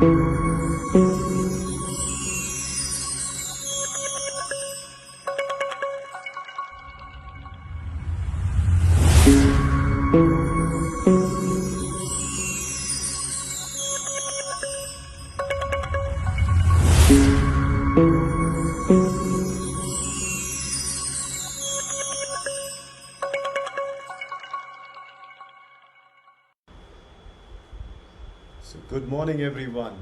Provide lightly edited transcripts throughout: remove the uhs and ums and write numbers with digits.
So, good morning, everyone.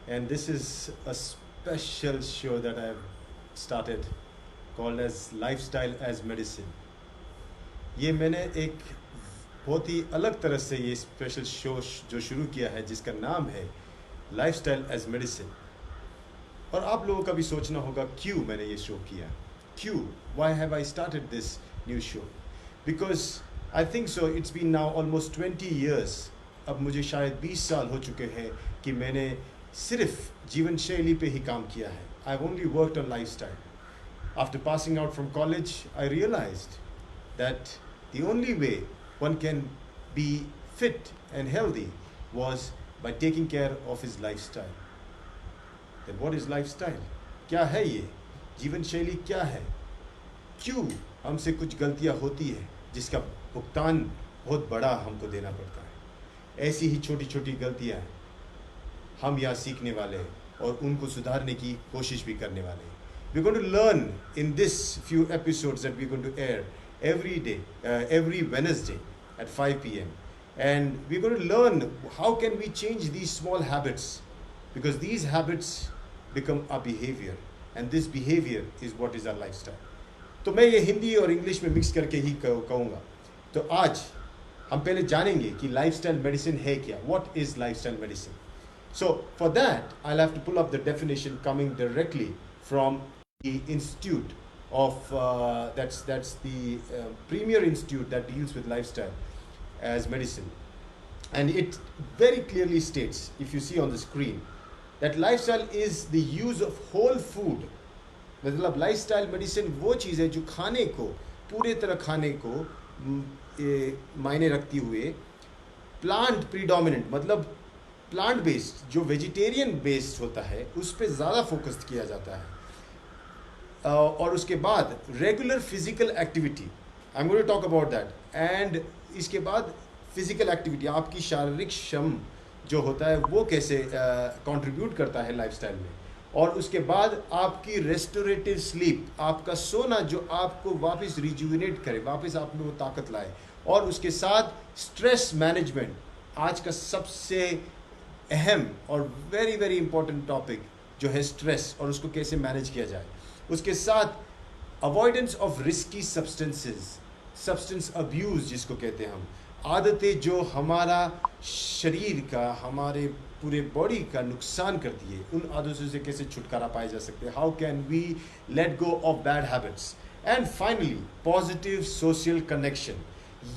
And this is a special show that I've started called as Lifestyle as Medicine. ये मैंने एक बहुत ही अलग तरह से ये स्पेशल शो जो शुरू किया है जिसका नाम है लाइफस्टाइल एज मेडिसिन. और आप लोगों का भी सोचना होगा क्यों मैंने ये शो किया, क्यों, why have I started this new show. Because I think so it's been now almost 20 years. अब मुझे शायद 20 साल हो चुके हैं कि मैंने सिर्फ जीवन शैली पे ही काम किया है. I have only worked on lifestyle. After passing out from college I realised that the only way one can be fit and healthy was by taking care of his lifestyle. Then what is lifestyle? क्या है ये जीवन शैली, क्या है, क्यों हमसे कुछ गलतियां होती है जिसका भुगतान बहुत बड़ा हमको देना पड़ता है. ऐसी ही छोटी छोटी गलतियां हम यहाँ सीखने वाले हैं और उनको सुधारने की कोशिश भी करने वाले हैं. We're going to learn in this few episodes that we're going to air every day, every Wednesday at 5 p.m. And we're going to learn how can we change these small habits, because these habits become our behavior, and this behavior is what is our lifestyle. तो मैं ये हिंदी और English में mix करके ही कहूँगा. तो आज हम पहले जानेंगे कि लाइफस्टाइल मेडिसिन है क्या. What is lifestyle medicine? So for that, I'll have to pull up the definition coming directly from the institute of that's the premier institute that deals with lifestyle as medicine, and it very clearly states, if you see on the screen, that lifestyle is the use of whole food. मतलब lifestyle medicine वो चीज़ है जो खाने को, पूरे तरह खाने को मायने रखती हुए प्लांट प्रीडोमिनेंट, मतलब प्लांट बेस्ड, जो वेजिटेरियन बेस्ड होता है उस पर ज़्यादा फोकस किया जाता है. और उसके बाद regular physical activity, I am going to talk about that. And इसके बाद फिजिकल एक्टिविटी, आपकी शारीरिक श्रम जो होता है वो कैसे कंट्रीब्यूट करता है लाइफस्टाइल में. और उसके बाद आपकी रेस्टोरेटिव स्लीप, आपका सोना जो आपको वापस रिजुविनेट करे, वापस आप में वो ताकत लाए. और उसके साथ स्ट्रेस मैनेजमेंट, आज का सबसे अहम और वेरी वेरी इंपॉर्टेंट टॉपिक जो है स्ट्रेस, और उसको कैसे मैनेज किया जाए. उसके साथ avoidance of risky substances, substance abuse जिसको कहते हैं हम, आदतें जो हमारा शरीर का, हमारे पूरे बॉडी का नुकसान करती है, उन आदतों से कैसे छुटकारा पाया जा सकते हैं. How can we let go of bad habits. And finally positive social connection.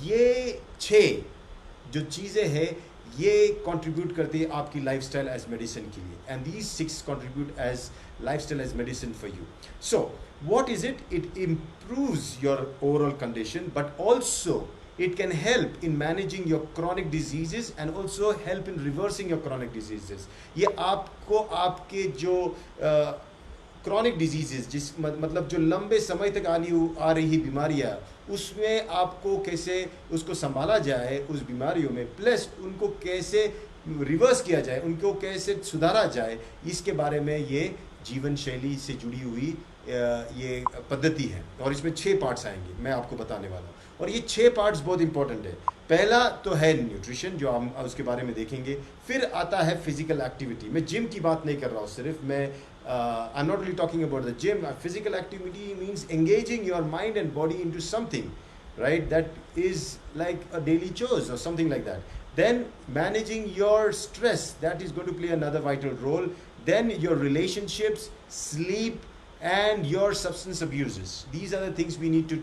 ये 6 जो चीज़ें हैं ये कंट्रीब्यूट करती है आपकी लाइफस्टाइल एज मेडिसिन के लिए. And these 6 contribute as lifestyle as medicine for you. So what is it? It improves your overall condition, but also it can help in managing your chronic diseases and also help in reversing your chronic diseases. ये आपको आपके जो chronic diseases, जिस मतलब जो लंबे समय तक आ रही बीमारियाँ, उसमें आपको कैसे उसको संभाला जाए उस बीमारियों में, प्लस उनको कैसे रिवर्स किया जाए, उनको कैसे सुधारा जाए, इसके बारे में ये जीवन शैली से जुड़ी हुई ये पद्धति है. और इसमें 6 पार्ट्स आएंगे, मैं आपको बताने वाला हूँ. और ये 6 पार्ट्स बहुत इंपॉर्टेंट है. पहला तो है न्यूट्रिशन, जो हम उसके बारे में देखेंगे. फिर आता है फिजिकल एक्टिविटी. मैं जिम की बात नहीं कर रहा हूँ सिर्फ, मैं I am not only talking about the gym. Physical activity means engaging your mind and body into something, right, that is like a daily chores or something like that. Then managing your stress, that is going to play another vital role. Then your relationships, sleep, and your substance abuses. These are the things we need to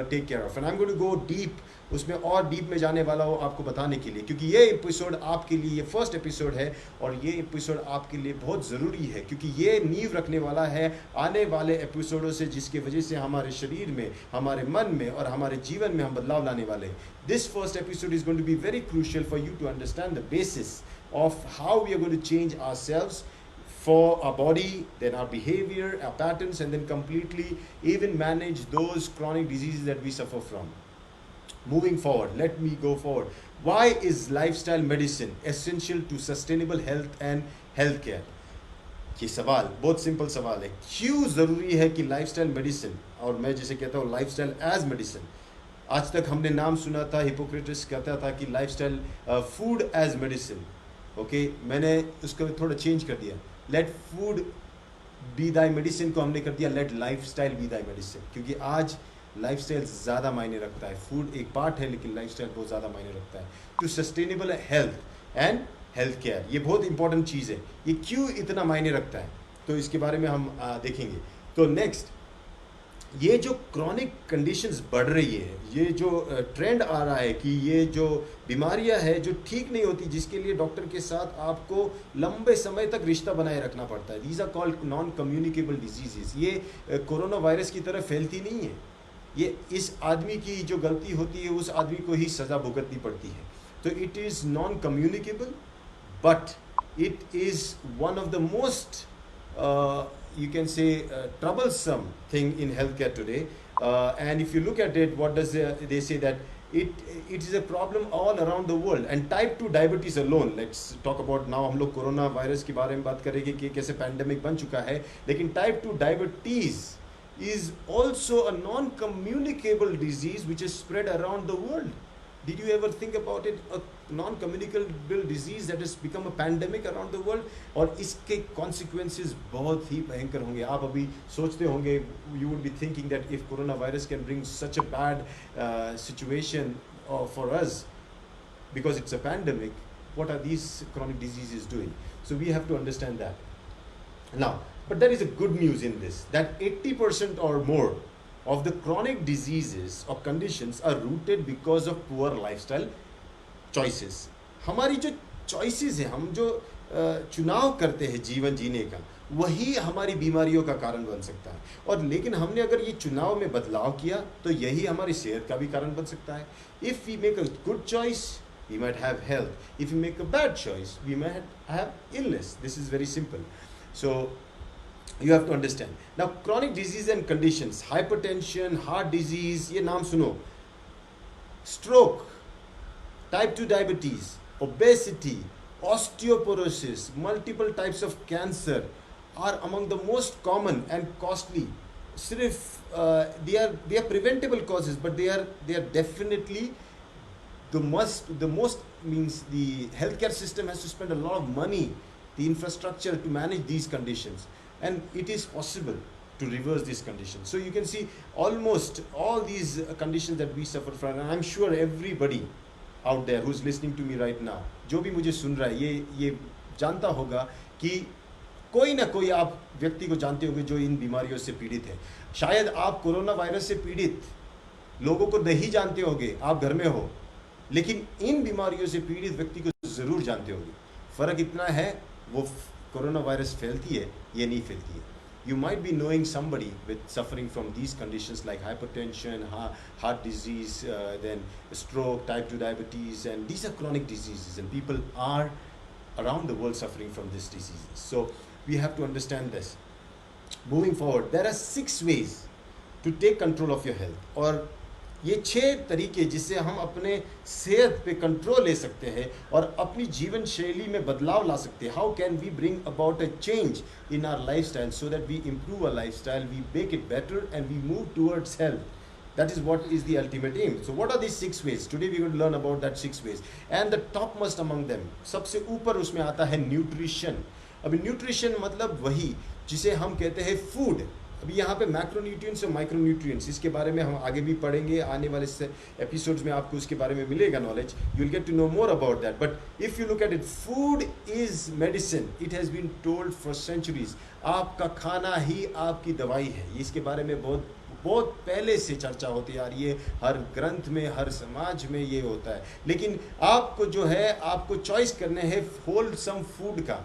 take care of. And I'm going to go deep, उसमें और deep में जाने वाला हूँ आपको बताने के लिए, क्योंकि ये एपिसोड आपके लिए, ये फर्स्ट एपिसोड है और ये एपिसोड आपके लिए बहुत ज़रूरी है, क्योंकि ये नींव रखने वाला है आने वाले एपिसोडों से, जिसकी वजह से हमारे शरीर में, हमारे मन में और हमारे जीवन में हम बदलाव लाने वाले हैं. This first episode is going to be very crucial for you to understand the basis of how we are going to change ourselves for our body, then our behavior, our patterns, and then completely even manage those chronic diseases that we suffer from. Moving forward, let me go forward. Why is lifestyle medicine essential to sustainable health and healthcare? ये सवाल बहुत simple सवाल है, क्यों ज़रूरी है कि lifestyle medicine, और मैं जैसे कहता हूँ लाइफस्टाइल एज मेडिसिन. आज तक हमने नाम सुना था, हिपोक्रेटिस कहता था कि lifestyle food as medicine. Okay, मैंने उसको थोड़ा चेंज कर दिया. Let food be thy medicine को हमने कर दिया let lifestyle be thy medicine, क्योंकि आज लाइफस्टाइल ज़्यादा मायने रखता है. फूड एक पार्ट है लेकिन लाइफस्टाइल बहुत ज़्यादा मायने रखता है to sustainable health and health care. ये बहुत इंपॉर्टेंट चीज़ है. ये क्यों इतना मायने रखता है, तो इसके बारे में हम देखेंगे. तो नेक्स्ट, ये जो क्रॉनिक कंडीशंस बढ़ रही है, ये जो ट्रेंड आ रहा है कि ये जो बीमारियां है जो ठीक नहीं होती, जिसके लिए डॉक्टर के साथ आपको लंबे समय तक रिश्ता बनाए रखना पड़ता है, these are called non communicable diseases. ये कोरोना वायरस की तरह फैलती नहीं है. ये इस आदमी की जो गलती होती है उस आदमी को ही सज़ा भुगतनी पड़ती है. तो it is non communicable, but it is one of the most you can say troublesome thing in healthcare today, and if you look at it, what does they say that it is a problem all around the world. And type 2 diabetes alone, let's talk about now. हम लोग corona virus के बारे में बात करेंगे कि कैसे pandemic बन चुका है, लेकिन type 2 diabetes is also a non communicable disease which is spread around the world. Did you ever think about it? A non-communicable disease that has become a pandemic around the world, और इसके consequences बहुत ही भयंकर होंगे. आप अभी सोचते होंगे, you would be thinking that if coronavirus can bring such a bad situation for us because it's a pandemic, what are these chronic diseases doing? So we have to understand that. Now, but there is a good news in this, that 80% or more of the chronic diseases or conditions are rooted because of poor lifestyle choices. हमारी जो choices है, हम जो चुनाव करते हैं जीवन जीने का, वही हमारी बीमारियों का कारण बन सकता है. और लेकिन हमने अगर ये चुनाव में बदलाव किया तो यही हमारी सेहत का भी कारण बन सकता है. If we make a good choice, we might have health. If we make a bad choice, we might have illness. This is very simple. So you have to understand. Now, chronic disease and conditions, hypertension, heart disease, ये नाम सुनो, stroke, type 2 diabetes, obesity, osteoporosis, multiple types of cancer are among the most common and costly. सिर्फ they are preventable causes, but they are definitely the most means the healthcare system has to spend a lot of money, the infrastructure to manage these conditions. And it is possible to reverse these conditions. So you can see almost all these conditions that we suffer from, and I'm sure everybody out there who's listening to me right now, जो भी मुझे सुन रहा है, ये जानता होगा कि कोई ना कोई आप व्यक्ति को जानते होंगे जो इन बीमारियों से पीड़ित है. शायद आप कोरोना वायरस से पीड़ित लोगों को नहीं जानते होंगे, आप घर में हो, लेकिन इन बीमारियों से पीड़ित व्यक्ति को ज़रूर जानते होंगे. फ़र्क इतना है, वो कोरोना वायरस फैलती है, ये नहीं फैलती है. You might be knowing somebody with suffering from these conditions like hypertension, heart disease, then stroke, type 2 diabetes, and these are chronic diseases, and people are around the world suffering from these diseases. So we have to understand this. Moving forward, there are 6 ways to take control of your health, और ये 6 तरीके जिससे हम अपने सेहत पे control ले सकते हैं और अपनी जीवन शैली में बदलाव ला सकते हैं. How can we bring about a change in our lifestyle so that we improve our lifestyle, we make it better and we move towards health. That is what is the ultimate aim. So what are these 6 ways? Today we will learn about that 6 ways. And the topmost among them, सबसे ऊपर उसमें आता है nutrition. अभी nutrition मतलब वही जिसे हम कहते हैं फूड. अभी यहाँ पे मैक्रोन्यूट्रिएंट्स और माइक्रोन्यूट्रिएंट्स, इसके बारे में हम आगे भी पढ़ेंगे. आने वाले एपिसोड्स में आपको उसके बारे में मिलेगा knowledge. You will get to know more about that. But if you look at it, food is medicine. It has been told for centuries. आपका खाना ही आपकी दवाई है. इसके बारे में बहुत पहले से चर्चा होती आ रही है. हर ग्रंथ में, हर समाज में ये होता है. लेकिन आपको जो है, आपको चॉइस करने हैं होलसम फूड का.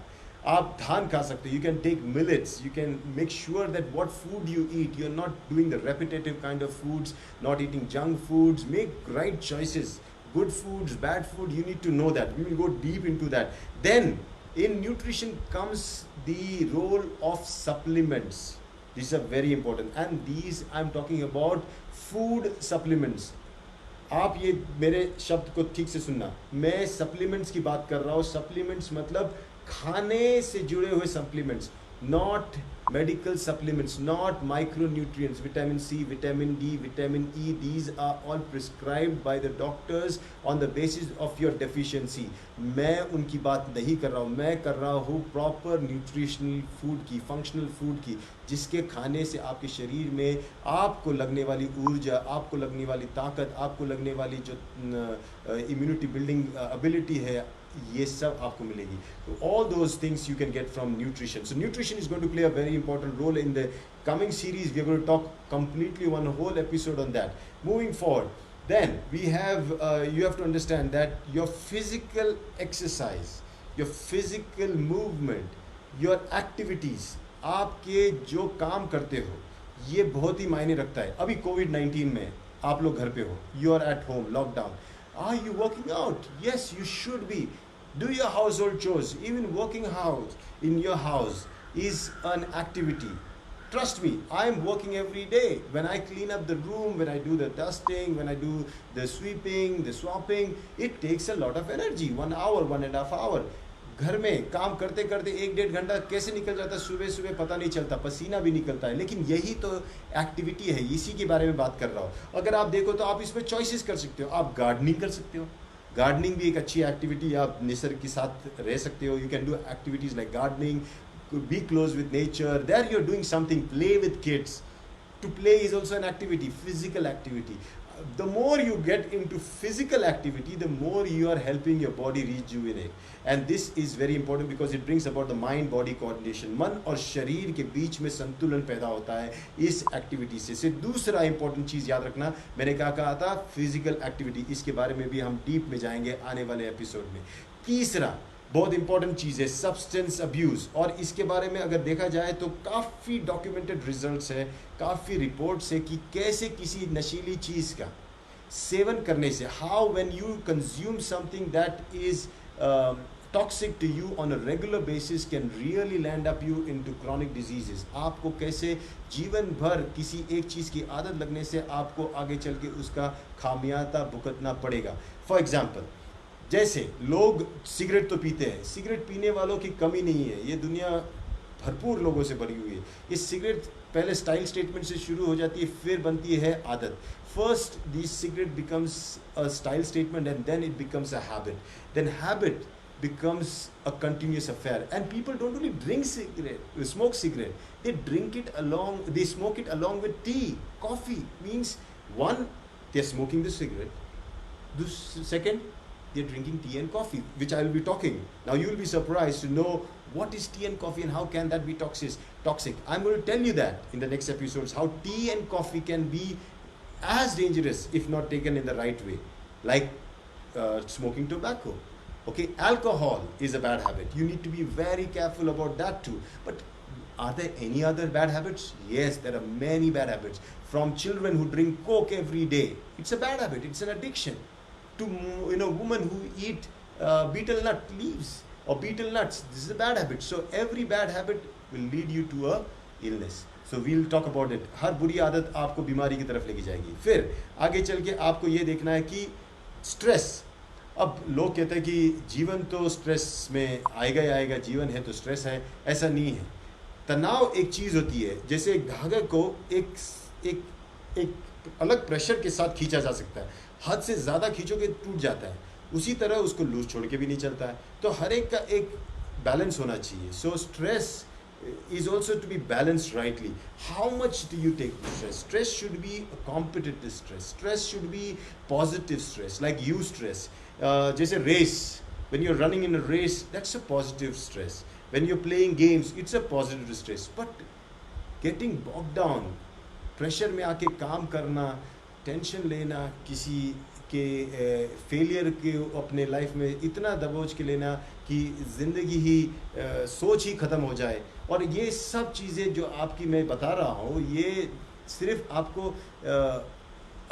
आप धान खा सकते हो, you can take millets, you can make sure that what food you eat, you are not doing the repetitive kind of foods, not eating junk foods. Make right choices. good foods, bad food, you need to know that. We will go deep into that. Then in nutrition comes the role of supplements. These are very important, and these I'm talking about food supplements. आप ये मेरे शब्द को ठीक से सुनना, मैं supplements की बात कर रहा हूँ. सप्लीमेंट्स मतलब खाने से जुड़े हुए supplements, not medical supplements, not micronutrients, vitamin C, vitamin D, vitamin E. These are all prescribed by the doctors on the basis of your deficiency. मैं उनकी बात नहीं कर रहा हूँ, मैं कर रहा हूँ प्रॉपर न्यूट्रिशनल फूड की, फंक्शनल फूड की, जिसके खाने से आपके शरीर में आपको लगने वाली ऊर्जा, आपको लगने वाली ताकत, आपको लगने वाली जो इम्यूनिटी बिल्डिंग एबिलिटी है, ये सब आपको मिलेगी. So all those things you can get from nutrition. So nutrition is going to play a very important role in the coming series. We are going to talk completely one whole episode on that. Moving forward, then we have you have to understand that your physical exercise, your physical movement, your activities, आपके जो काम करते हो, ये बहुत ही मायने रखता है. अभी कोविड-19 में आप लोग घर पे हो, you are at home, lockdown. Are you working out? Yes, you should be. Do your household chores. Even working out in your house is an activity. Trust me, I am working every day. When I clean up the room, when I do the dusting, when I do the sweeping, the swapping, it takes a lot of energy. 1 hour, 1.5 hour. घर में काम करते करते 1-1.5 घंटा कैसे निकल जाता है, सुबह सुबह पता नहीं चलता, पसीना भी निकलता है. लेकिन यही तो एक्टिविटी है, इसी के बारे में बात कर रहा हूँ. अगर आप देखो तो आप इसमें चॉइसेस कर सकते हो. आप गार्डनिंग कर सकते हो, गार्डनिंग भी एक अच्छी एक्टिविटी. आप निसर्ग के साथ रह सकते हो. You can do activities like gardening, be close with nature. There you are doing something. Play with kids. To play is also an activity, physical activity. The more you get into physical activity, the more you are helping your body rejuvenate. And this is very important because it brings about the mind-body coordination. मन और शरीर के बीच में संतुलन पैदा होता है इस एक्टिविटी से. दूसरा इंपॉर्टेंट चीज़ याद रखना, मैंने क्या कहा था, फिजिकल एक्टिविटी. इसके बारे में भी हम डीप में जाएंगे आने वाले एपिसोड में. तीसरा बहुत इंपॉर्टेंट चीज़ है सब्सटेंस अब्यूज़. और इसके बारे में अगर देखा जाए तो काफ़ी डॉक्यूमेंटेड रिजल्ट्स है, काफ़ी रिपोर्ट्स है कि कैसे किसी नशीली चीज़ का सेवन करने से, how when you consume something that is toxic to you on a regular basis can really land up you into chronic diseases. आपको कैसे जीवन भर किसी एक चीज़ की आदत लगने से आपको आगे चल के उसका खामियाजा भुगतना पड़ेगा. फॉर एग्जाम्पल, जैसे लोग सिगरेट तो पीते हैं, सिगरेट पीने वालों की कमी नहीं है, ये दुनिया भरपूर लोगों से भरी हुई है. इस सिगरेट पहले स्टाइल स्टेटमेंट से शुरू हो जाती है, फिर बनती है आदत. First this cigarette becomes a style statement and then it becomes a habit. Then habit becomes a continuous affair, and people don't only drink cigarette, smoke cigarette, they drink it along, they smoke it along with tea, coffee. Means one, they're smoking the cigarette, second, they're drinking tea and coffee, which I will be talking. Now you will be surprised to know what is tea and coffee and how can that be toxic. I'm going to tell you that in the next episodes, how tea and coffee can be as dangerous if not taken in the right way, like smoking tobacco. Okay, alcohol is a bad habit. You need to be very careful about that too. But are there any other bad habits? Yes, there are many bad habits. From children who drink Coke every day, it's a bad habit, it's an addiction. To women who eat betel nut leaves or betel nuts, this is a bad habit. So every bad habit will lead you to a illness. So we'll talk about it. हर बुरी आदत आपको बीमारी की तरफ लेके जाएगी. फिर आगे चल के आपको ये देखना है कि स्ट्रेस. अब लोग कहते हैं कि जीवन तो स्ट्रेस में आएगा ही आएगा, जीवन है तो स्ट्रेस है. ऐसा नहीं है. तनाव एक चीज़ होती है, जैसे एक धागे को एक अलग प्रेशर के साथ खींचा जा सकता है. हद से ज़्यादा खींचोगे टूट जाता है. उसी तरह उसको लूज छोड़ के भी नहीं चलता है. तो हर एक का एक बैलेंस होना चाहिए. So stress is also to be balanced rightly. How much do you take stress? Stress should be a competitive stress. Stress should be positive stress, like stress. Just a race. When you're running in a race, that's a positive stress. When you're playing games, it's a positive stress. But getting bogged down, pressure में आके काम करना, tension लेना, किसी के failure के अपने life में इतना दबोच के लेना कि ज़िंदगी ही सोच ही ख़त्म हो जाए. और ये सब चीज़ें जो आपकी मैं बता रहा हूँ, ये सिर्फ आपको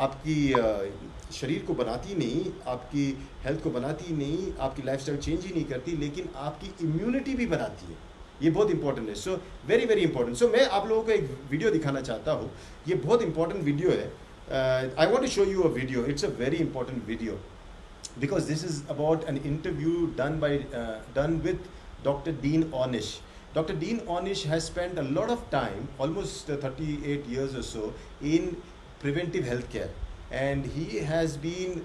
आपकी शरीर को बनाती नहीं, आपकी हेल्थ को बनाती नहीं, आपकी लाइफस्टाइल चेंज ही नहीं करती, लेकिन आपकी इम्यूनिटी भी बनाती है। ये बहुत इंपॉर्टेंट है। So very very important. So मैं आप लोगों को एक वीडियो दिखाना चाहता हूँ। ये बहुत इंपॉर्टेंट वीडियो है। I want to show you a video. It's a very important video because this is about an interview done with Dr. Dean Ornish. Dr. Dean Ornish has spent a lot of time, almost 38 years or so, in preventive healthcare, and he has been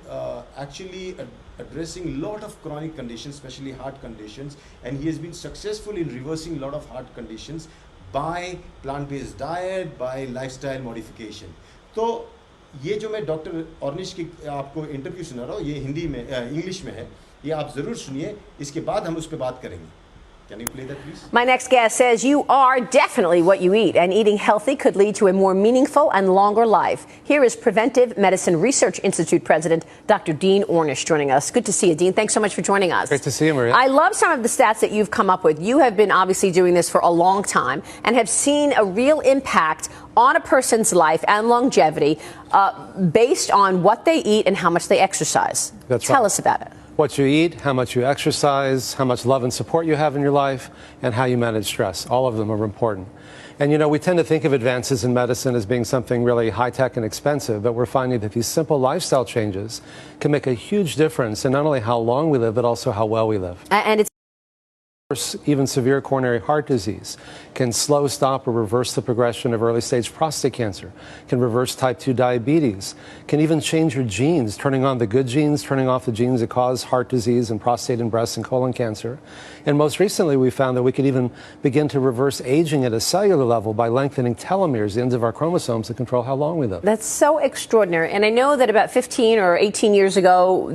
actually addressing a lot of chronic conditions, especially heart conditions, and he has been successful in reversing a lot of heart conditions by plant-based diet, by lifestyle modification. So ये जो मैं doctor ऑर्निश की आपको interview सुना रहा हूँ, ये हिंदी में इंग्लिश में है, ये आप ज़रूर सुनिए, इसके बाद हम उस पर बात करेंगे. Can you play that, please? My next guest says you are definitely what you eat, and eating healthy could lead to a more meaningful and longer life. Here is Preventive Medicine Research Institute President Dr. Dean Ornish joining us. Good to see you, Dean. Thanks so much for joining us. Great to see you, Maria. I love some of the stats that you've come up with. You have been obviously doing this for a long time and have seen a real impact on a person's life and longevity based on what they eat and how much they exercise. That's Tell right. us about it. What you eat, how much you exercise, how much love and support you have in your life, and how you manage stress. All of them are important. And you know, we tend to think of advances in medicine as being something really high-tech and expensive, but we're finding that these simple lifestyle changes can make a huge difference in not only how long we live, but also how well we live. And it's Even severe coronary heart disease can slow, stop, or reverse the progression of early-stage prostate cancer, can reverse type 2 diabetes, can even change your genes, turning on the good genes, turning off the genes that cause heart disease and prostate and breast and colon cancer. And most recently, we found that we could even begin to reverse aging at a cellular level by lengthening telomeres, the ends of our chromosomes, to control how long we live. That's so extraordinary. And I know that about 15 or 18 years ago,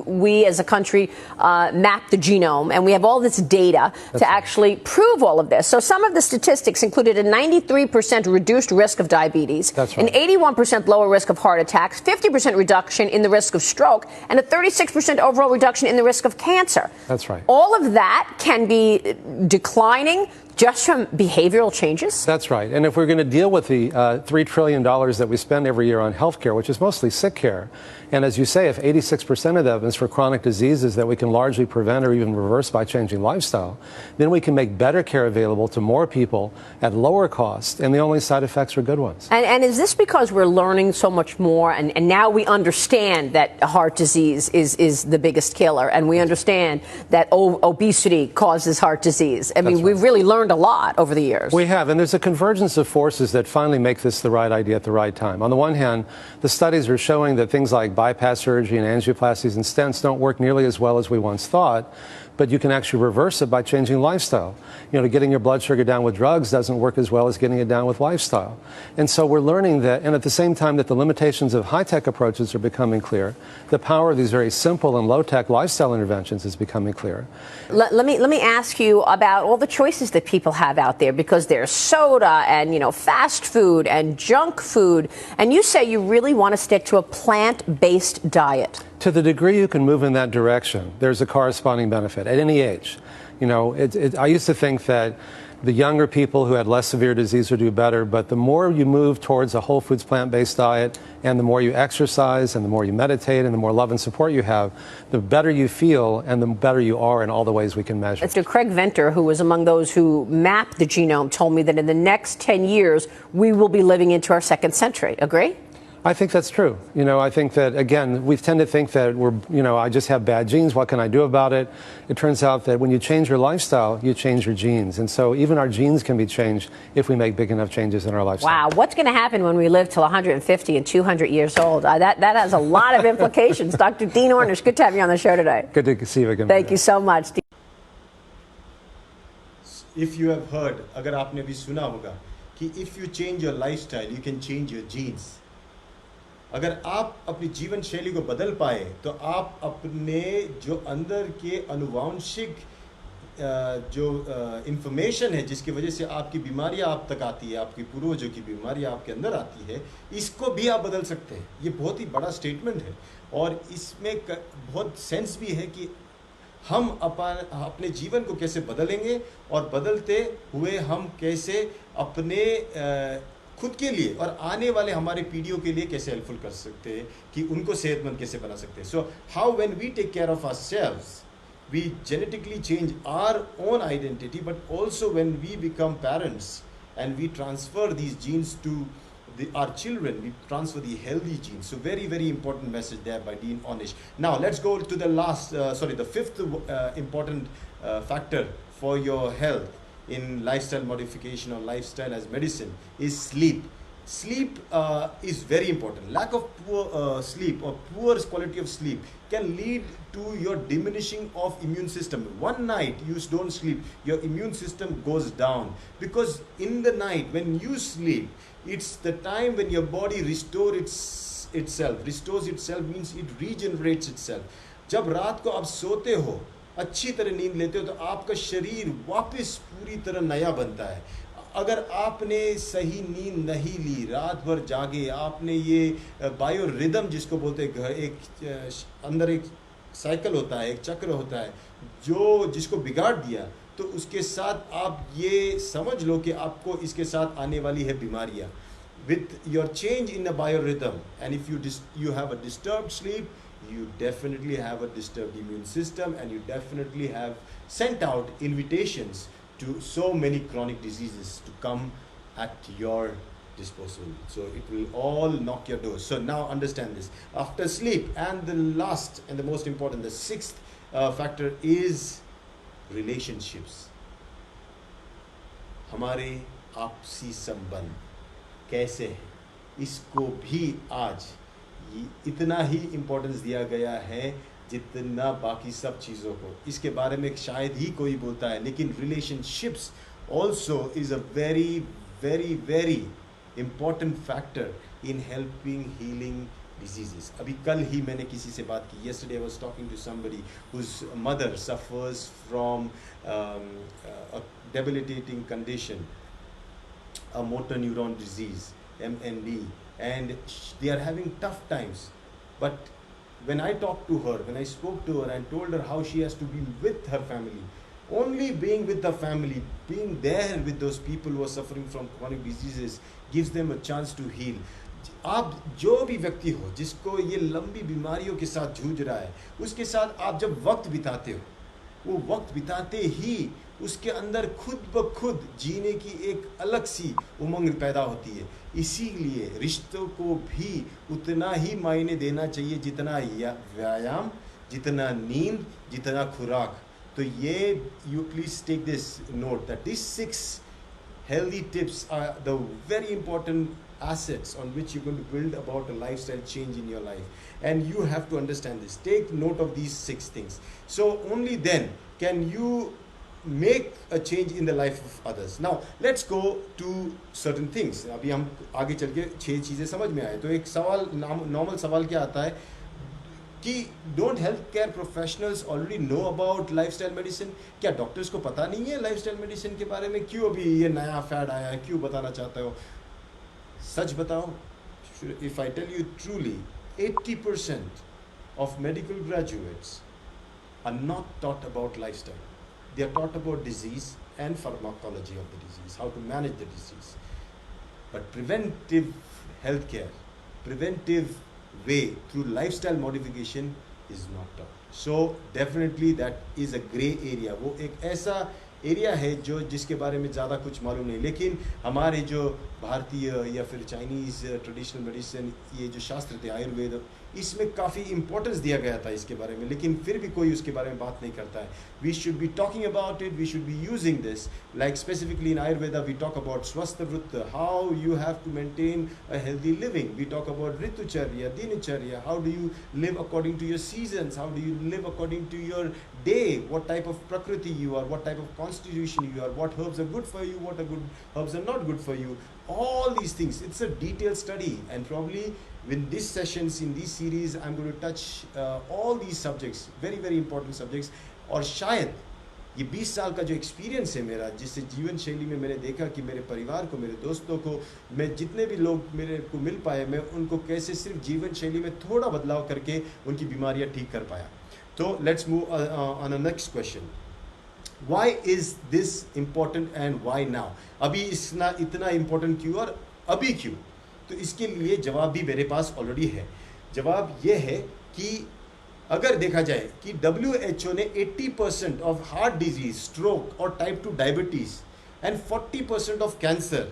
we as a country mapped the genome, and we have all this data to actually prove all of this. So some of the statistics included a 93% reduced risk of diabetes, That's right. an 81% lower risk of heart attacks, 50% reduction in the risk of stroke, and a 36% overall reduction in the risk of cancer. That's right. All of that can be declining just from behavioral changes? That's right. And if we're going to deal with the $3 trillion that we spend every year on healthcare, which is mostly sick care, and as you say, if 86% of that is for chronic diseases that we can largely prevent or even reverse by changing lifestyle, then we can make better care available to more people at lower cost, and the only side effects are good ones. And is this because we're learning so much more, and now we understand that heart disease is the biggest killer, and we understand that obesity causes heart disease? I mean, That's we've right. really learned a lot over the years. We have, and there's a convergence of forces that finally make this the right idea at the right time. On the one hand, the studies are showing that things like bypass surgery and angioplasties and stents don't work nearly as well as we once thought, but you can actually reverse it by changing lifestyle. You know, getting your blood sugar down with drugs doesn't work as well as getting it down with lifestyle. And so we're learning that, and at the same time that the limitations of high-tech approaches are becoming clear, the power of these very simple and low-tech lifestyle interventions is becoming clear. Let me ask you about all the choices that people have out there, because there's soda and, you know, fast food and junk food, and you say you really want to stick to a plant-based diet. To the degree you can move in that direction, there's a corresponding benefit at any age. You know, I used to think that the younger people who had less severe disease would do better, but the more you move towards a whole foods plant-based diet, and the more you exercise, and the more you meditate, and the more love and support you have, the better you feel and the better you are in all the ways we can measure. Mr. Craig Venter, who was among those who mapped the genome, told me that in the next 10 years, we will be living into our second century. Agree? I think that's true. You know, I think that, again, we tend to think that I just have bad genes. What can I do about it? It turns out that when you change your lifestyle, you change your genes. And so even our genes can be changed if we make big enough changes in our lifestyle. Wow. What's going to happen when we live till 150 and 200 years old? That has a lot of implications. Dr. Dean Ornish, good to have you on the show today. Good to see you again. Thank you so much. If you have heard, अगर आपने भी सुना होगा कि if you change your lifestyle, you can change your genes. अगर आप अपनी जीवन शैली को बदल पाए तो आप अपने जो अंदर के अनुवांशिक जो इंफॉर्मेशन है जिसकी वजह से आपकी बीमारियां आप तक आती है, आपकी पूर्वजों की बीमारियां आपके अंदर आती है, इसको भी आप बदल सकते हैं. ये बहुत ही बड़ा स्टेटमेंट है और इसमें बहुत सेंस भी है कि हम अपने जीवन को कैसे बदलेंगे और बदलते हुए हम कैसे अपने खुद के लिए और आने वाले हमारे पीढ़ियों के लिए कैसे हेल्पफुल कर सकते हैं, कि उनको सेहतमंद कैसे बना सकते हैं. So how when we take care of ourselves, we genetically change our own identity, but also when we become parents and we transfer these genes to our children, we transfer the healthy genes. So very, very important message there by Dean Ornish. Now let's go to the fifth important factor for your health in lifestyle modification or lifestyle as medicine is sleep. Sleep is very important. Lack of poor sleep or poor quality of sleep can lead to your diminishing of immune system. One night you don't sleep, your immune system goes down, because in the night when you sleep, it's the time when your body restores itself means it regenerates itself. जब रात को आप सोते हो, अच्छी तरह नींद लेते हो, तो आपका शरीर वापस पूरी तरह नया बनता है. अगर आपने सही नींद नहीं ली, रात भर जागे, आपने ये बायो रिदम जिसको बोलते हैं, एक अंदर एक साइकिल होता है, एक चक्र होता है, जिसको बिगाड़ दिया, तो उसके साथ आप ये समझ लो कि आपको इसके साथ आने वाली है बीमारियां. With your change in the biorhythm, and if you have a disturbed sleep, you definitely have a disturbed immune system, and you definitely have sent out invitations to so many chronic diseases to come at your disposal. So it will all knock your door. So now understand this. After sleep, and the last and the most important, the sixth factor is relationships. हमारे आपसी संबंध कैसे है, इसको भी आज इतना ही importance दिया गया है जितना बाकी सब चीज़ों को. इसके बारे में शायद ही कोई बोलता है, लेकिन relationships also is a very very very important factor in helping healing diseases. अभी कल ही मैंने किसी से बात की. Yesterday I was talking to somebody whose mother suffers from a debilitating condition, a motor neuron disease, MND, and they are having tough times. But when I talked to her, when I spoke to her and told her how she has to be with her family, only being with the family, being there with those people who are suffering from chronic diseases gives them a chance to heal. आप जो भी व्यक्ति हो जिसको ये लंबी बीमारियों के साथ जूझ रहा है, उसके साथ आप जब वक्त बिताते हो, वो वक्त बिताते ही उसके अंदर खुद ब खुद जीने की एक अलग सी उमंग पैदा होती है. इसीलिए रिश्तों को भी उतना ही मायने देना चाहिए जितना व्यायाम, जितना नींद, जितना खुराक. तो ये you please take this note that these 6 healthy tips are the very important assets on which you're going to build about a lifestyle change in your life, and you have to understand this. Take note of these 6 things. So only then can you make a change in the life of others. Now let's go to certain things. अभी हम आगे चल के 6 चीज़ें समझ में आए. तो एक सवाल, नॉर्मल सवाल क्या आता है कि don't health care professionals already know about lifestyle medicine. क्या डॉक्टर्स को पता नहीं है लाइफस्टाइल मेडिसिन के बारे में? क्यों अभी ये नया फैड आया है, क्यों बताना चाहते हो? सच बताओ, if I tell you truly, 80% of medical graduates are not taught about lifestyle. They are taught about disease and pharmacology of the disease, how to manage the disease. But preventive healthcare, preventive way through lifestyle modification is not taught. So definitely that is a gray area. वो एक ऐसा area है जिसके बारे में ज़्यादा कुछ मालूम नहीं. लेकिन हमारे जो भारतीय या फिर चाइनीज़ ट्रेडिशनल मेडिसिन, ये जो शास्त्र थे आयुर्वेद, इसमें काफ़ी इंपॉर्टेंस दिया गया था इसके बारे में, लेकिन फिर भी कोई उसके बारे में बात नहीं करता है. We should be talking about it, we should be using this. Like specifically in Ayurveda we talk about swastha vritta, how you have to maintain a healthy living. We talk about ritucharya, dinacharya, how do you live according to your seasons, how do you live according to your day, what type of prakriti you are, what type of constitution you are, what herbs are good for you, what herbs are not good for you. All these things, it's a detailed study, and probably with these sessions in this series I'm going to touch all these subjects, very very important subjects. और शायद ये 20 साल का जो experience है मेरा, जिससे जीवन शैली में मैंने देखा कि मेरे परिवार को, मेरे दोस्तों को, मैं जितने भी लोग मेरे को मिल पाए, मैं उनको कैसे सिर्फ जीवन शैली में थोड़ा बदलाव करके उनकी बीमारियां ठीक कर पाया. So let's move on the next question. Why is this important and why now? अभी इतना important क्यों? और अभी क्यों? तो इसके लिए जवाब भी मेरे पास ऑलरेडी है। जवाब ये है कि अगर देखा जाए कि WHO ने 80% ऑफ हार्ट डिजीज, स्ट्रोक और type 2 diabetes and 40% of cancer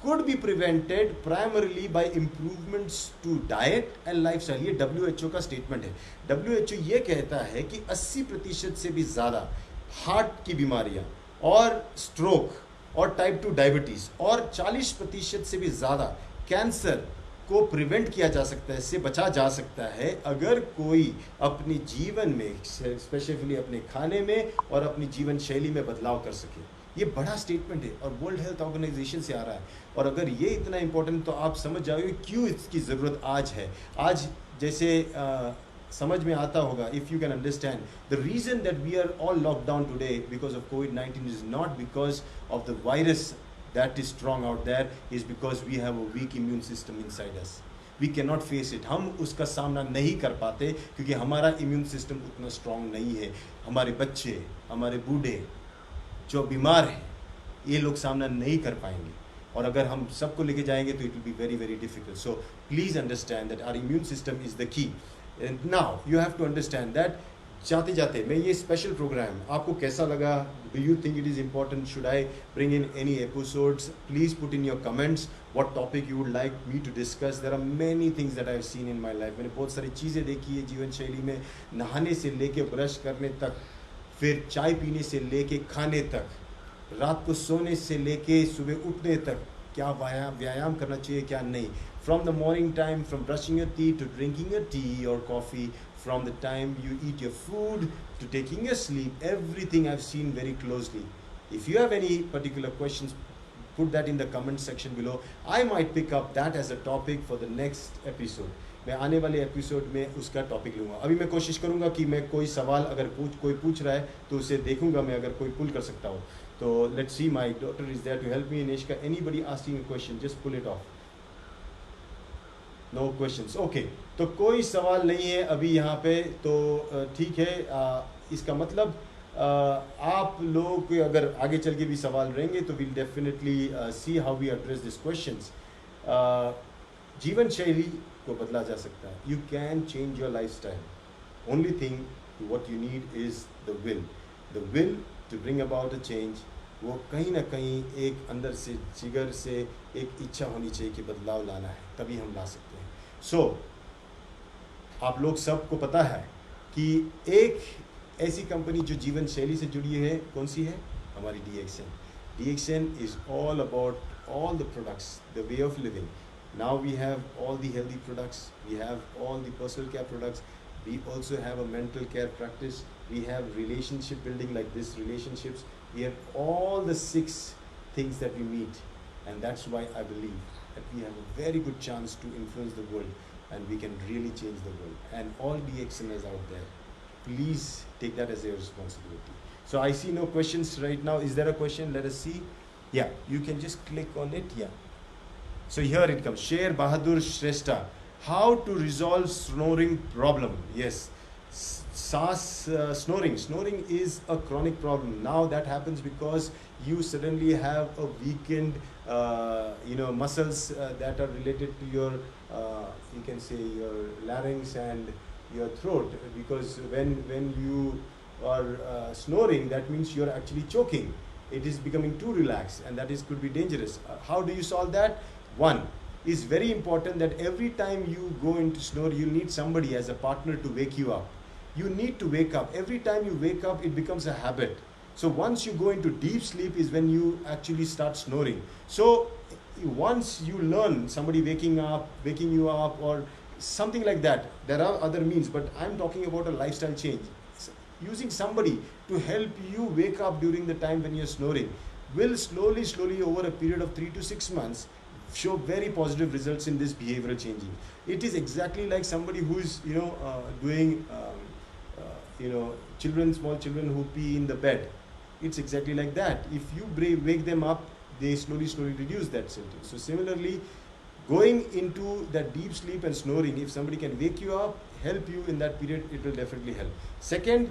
could be prevented primarily by improvements to diet and lifestyle। ये WHO का स्टेटमेंट है। WHO ये कहता है कि 80% से भी ज़्यादा हार्ट की बीमारियां और स्ट्रोक और टाइप 2 डायबिटीज़ और 40% से भी ज़्यादा कैंसर को प्रिवेंट किया जा सकता है, इससे बचा जा सकता है अगर कोई अपने जीवन में, स्पेशली अपने खाने में और अपनी जीवन शैली में बदलाव कर सके। ये बड़ा स्टेटमेंट है और वर्ल्ड हेल्थ ऑर्गेनाइजेशन से आ रहा है। और अगर ये इतना इंपॉर्टेंट, तो आप समझ जाओगे क्यों इसकी ज़रूरत आज है। आज जैसे समझ में आता होगा, if you can understand the reason that we are all lock down today because of COVID-19 is not because of the virus that is strong out there, is because we have a weak immune system inside us. We cannot face it। हम उसका सामना नहीं कर पाते क्योंकि हमारा immune system उतना strong नहीं है। हमारे बच्चे, हमारे बूढ़े जो बीमार हैं, ये लोग सामना नहीं कर पाएंगे। और अगर हम सबको लेके जाएंगे तो it will be very very difficult. So please understand that our immune system is the key. And now you have to understand that जाते जाते मैं ये स्पेशल प्रोग्राम आपको कैसा लगा? Do you think it is important? Should I bring in any episodes? Please put in your comments what topic you would like me to discuss. There are many things that I have seen in my life. मैंने बहुत सारी चीज़ें देखी है जीवन शैली में, नहाने से लेके ब्रश करने तक, फिर चाय पीने से लेके खाने तक, रात को सोने से लेके सुबह उठने तक, क्या व्यायाम करना चाहिए क्या नहीं, from the morning time, from brushing your teeth to drinking your tea और coffee, from the time you eat your food to taking your sleep, everything I've seen very closely. If you have any particular questions, put that in the comment section below. I might pick up that as a topic for the next episode. मैं आने वाले episode में उसका topic लूँगा। अभी मैं कोशिश करूँगा कि मैं कोई सवाल अगर कोई पूछ रहा है तो उसे देखूँगा मैं, अगर कोई पुल कर सकता हूँ तो। Let's see, my daughter is there to help me. Ineshka, anybody asking a question, just pull it off. No questions, okay. तो कोई सवाल नहीं है अभी यहाँ पे, तो ठीक है। इसका मतलब आप लोगों के अगर आगे चल के भी सवाल रहेंगे तो will definitely see how we address this questions. जीवन शैली को बदला जा सकता है। You can change your lifestyle. Only thing what you need is the will to bring about a change. वो कहीं ना कहीं एक अंदर से, जिगर से एक इच्छा होनी चाहिए कि बदलाव लाना है, तभी हम ला सकते हैं। सो आप लोग सबको पता है कि एक ऐसी कंपनी जो जीवन शैली से जुड़ी है, कौन सी है? हमारी DXN। DXN is all about all the products, the way of living. Now we have all the healthy products, we have all the personal care products, we also have a mental care practice, we have relationship building like this relationships, we have all the 6 things that we meet, and that's why I believe that we have a very good chance to influence the world and we can really change the world. And all DXNers out there, please take that as your responsibility. So I see no questions right now. Is there a question? Let us see. Yeah, you can just click on it. Yeah. So here it comes. Sher Bahadur Shrestha. How to resolve snoring problem? Yes. Snoring. Snoring is a chronic problem. Now that happens because you suddenly have a weakened, muscles that are related to your, you can say your larynx and your throat. Because when you are snoring, that means you are actually choking. It is becoming too relaxed, and that could be dangerous. How do you solve that? One is very important that every time you go into snore, you need somebody as a partner to wake you up. You need to wake up. Every time you wake up, it becomes a habit. So once you go into deep sleep is when you actually start snoring. So once you learn somebody waking you up or something like that, there are other means, but I'm talking about a lifestyle change. Using somebody to help you wake up during the time when you're snoring will slowly over a period of 3 to 6 months show very positive results in this behavioral changing. It is exactly like somebody who is doing small children who pee in the bed. It's exactly like that. If you wake them up, they slowly reduce that symptom. So similarly, going into that deep sleep and snoring, if somebody can wake you up, help you in that period, it will definitely help. Second,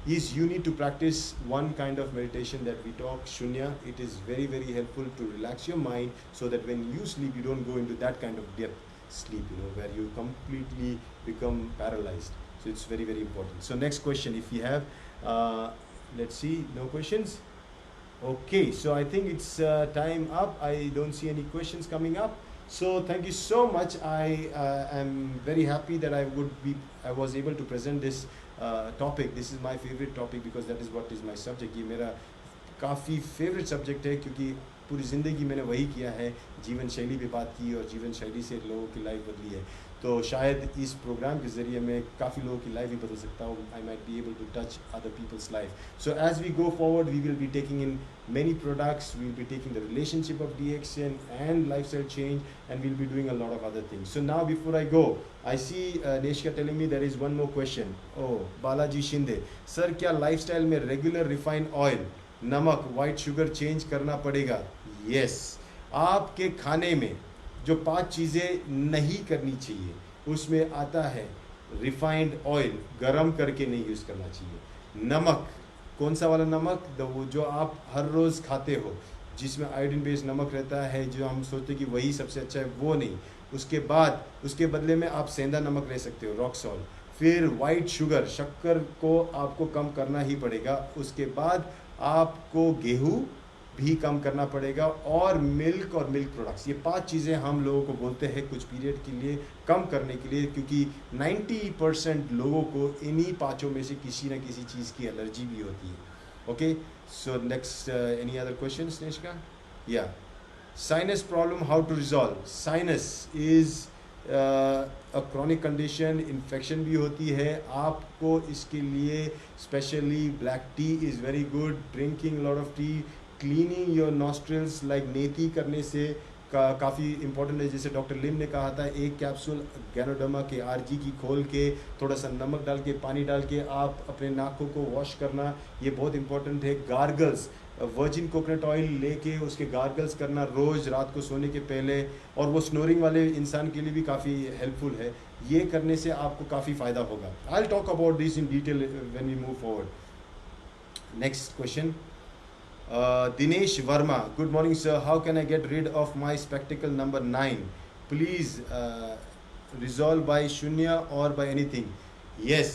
is you need to practice one kind of meditation that we talk, Shunya. It is very, very helpful to relax your mind so that when you sleep, you don't go into that kind of depth sleep, where you completely become paralyzed. So it's very, very important. So next question, if we have, let's see, no questions? Okay, so I think it's time up. I don't see any questions coming up. So thank you so much. I am very happy that I was able to present this topic. This is my favorite topic because that is what is my subject. ये मेरा काफ़ी favorite subject है क्योंकि पूरी ज़िंदगी मैंने वही किया है, जीवन शैली पे बात की और जीवन शैली से लोगों की लाइफ बदली है. तो शायद इस प्रोग्राम के ज़रिए मैं काफ़ी लोगों की लाइफ भी बदल सकता हूँ. I might be able to touch other people's life. So as we go forward, we will be taking in many products. We will be taking the relationship of DXN and lifestyle change, and we'll be doing a lot of other things. So now before I go, I see Neshka telling me there is one more question. Oh, Balaji Shinde. Sir, क्या lifestyle में regular refined oil, नमक, white sugar change करना पड़ेगा? Yes. आपके खाने में जो 5 चीज़ें नहीं करनी चाहिए उसमें आता है रिफाइंड ऑयल, गरम करके नहीं यूज़ करना चाहिए. नमक, कौन सा वाला नमक? वो जो आप हर रोज़ खाते हो, जिसमें आयोडीन बेस्ड नमक रहता है, जो हम सोचते कि वही सबसे अच्छा है, वो नहीं. उसके बाद उसके बदले में आप सेंधा नमक ले सकते हो, रॉक सॉल्ट. फिर वाइट शुगर, शक्कर को आपको कम करना ही पड़ेगा. उसके बाद आपको गेहूँ भी कम करना पड़ेगा और मिल्क प्रोडक्ट्स. ये 5 चीज़ें हम लोगों को बोलते हैं कुछ पीरियड के लिए कम करने के लिए, क्योंकि 90% लोगों को इन्हीं 5 में से किसी न किसी चीज़ की एलर्जी भी होती है. Okay, so next, any other questions नेश्का? Yeah, sinus problem, how to resolve? Sinus is a chronic condition, infection भी होती है. आपको इसके लिए specially black tea is very good. Drinking lot of tea, cleaning your nostrils like neti करने से काफ़ी इंपॉर्टेंट है. जैसे डॉक्टर लिम ने कहा था, एक कैप्सूल गैनोडर्मा के आरजी की खोल के थोड़ा सा नमक डाल के, पानी डाल के आप अपने नाकों को वॉश करना, ये बहुत इंपॉर्टेंट है. गार्गल्स, वर्जिन कोकोनट ऑयल लेके उसके गार्गल्स करना रोज़ रात को सोने के पहले, और वो स्नोरिंग वाले इंसान के लिए भी काफ़ी हेल्पफुल है. ये करने से आपको काफ़ी फ़ायदा होगा. I will talk about this in detail when we move forward. Next question, Dinesh Verma, good morning sir, how can I get rid of my spectacle number 9? Please resolve by Shunya or by anything. Yes,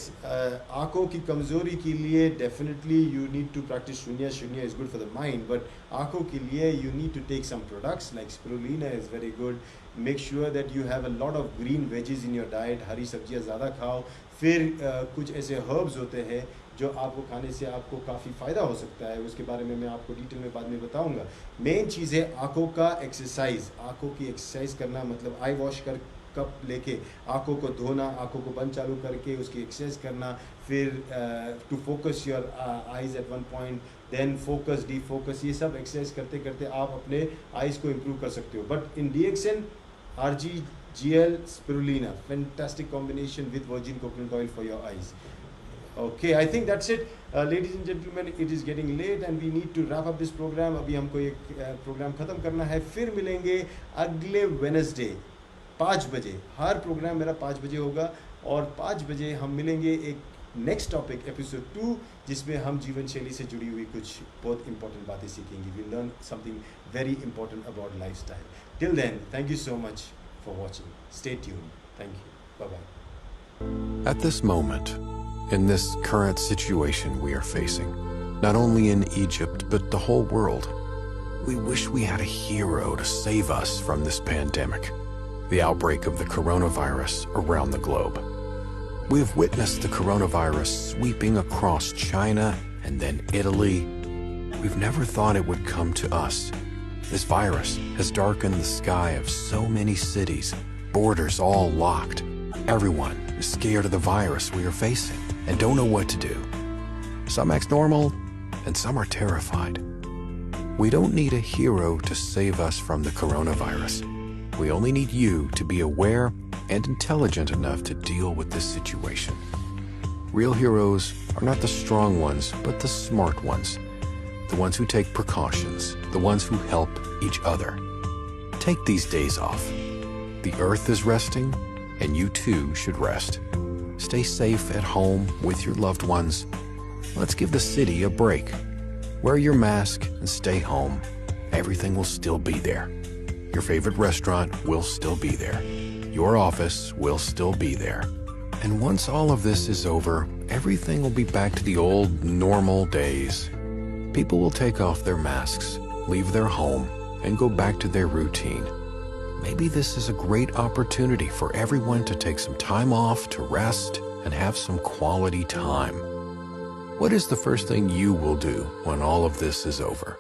आँखों की कमज़ोरी के लिए definitely you need to practice Shunya. Shunya is good for the mind, but आँखों के लिए you need to take some products like spirulina is very good. Make sure that you have a lot of green veggies in your diet. हरी सब्जियाँ ज़्यादा खाओ. फिर कुछ ऐसे herbs होते हैं जो आपको खाने से आपको काफ़ी फ़ायदा हो सकता है. उसके बारे में मैं आपको डिटेल में बाद में बताऊंगा. मेन चीज़ है आँखों का एक्सरसाइज. आँखों की एक्सरसाइज करना मतलब आई वॉश कर कप लेके आँखों को धोना, आँखों को बंद चालू करके उसकी एक्सरसाइज करना. फिर to focus your eyes at one point, then focus, defocus, ये सब एक्सरसाइज करते करते आप अपने आइज़ को इम्प्रूव कर सकते हो. But in DXN, RGGL, spirulina, fantastic combination with virgin coconut oil for your eyes. Okay, I think that's it. Ladies and gentlemen, it is getting late and we need to wrap up this program. अभी हमको ये programme ख़त्म करना है. फिर मिलेंगे अगले Wednesday 5 बजे. हर प्रोग्राम मेरा 5 बजे होगा और 5 बजे हम मिलेंगे एक नेक्स्ट टॉपिक, एपिसोड 2, जिसमें हम जीवन शैली से जुड़ी हुई कुछ बहुत इंपॉर्टेंट बातें सीखेंगे. We learn something very important about lifestyle. Till then, thank you so much for watching. Stay tuned. Thank you. Bye bye. At this moment, in this current situation we are facing, not only in Egypt but the whole world, we wish we had a hero to save us from this pandemic, the outbreak of the coronavirus around the globe. We have witnessed the coronavirus sweeping across China and then Italy. We've never thought it would come to us. This virus has darkened the sky of so many cities, borders all locked. Everyone is scared of the virus we are facing and don't know what to do. Some act normal and some are terrified. We don't need a hero to save us from the coronavirus. We only need you to be aware and intelligent enough to deal with this situation. Real heroes are not the strong ones, but the smart ones. The ones who take precautions, the ones who help each other. Take these days off. The earth is resting, and you too should rest. Stay safe at home with your loved ones. Let's give the city a break. Wear your mask and stay home. Everything will still be there. Your favorite restaurant will still be there. Your office will still be there. And once all of this is over, everything will be back to the old, normal days. People will take off their masks, leave their home, and go back to their routine. Maybe this is a great opportunity for everyone to take some time off, to rest, and have some quality time. What is the first thing you will do when all of this is over?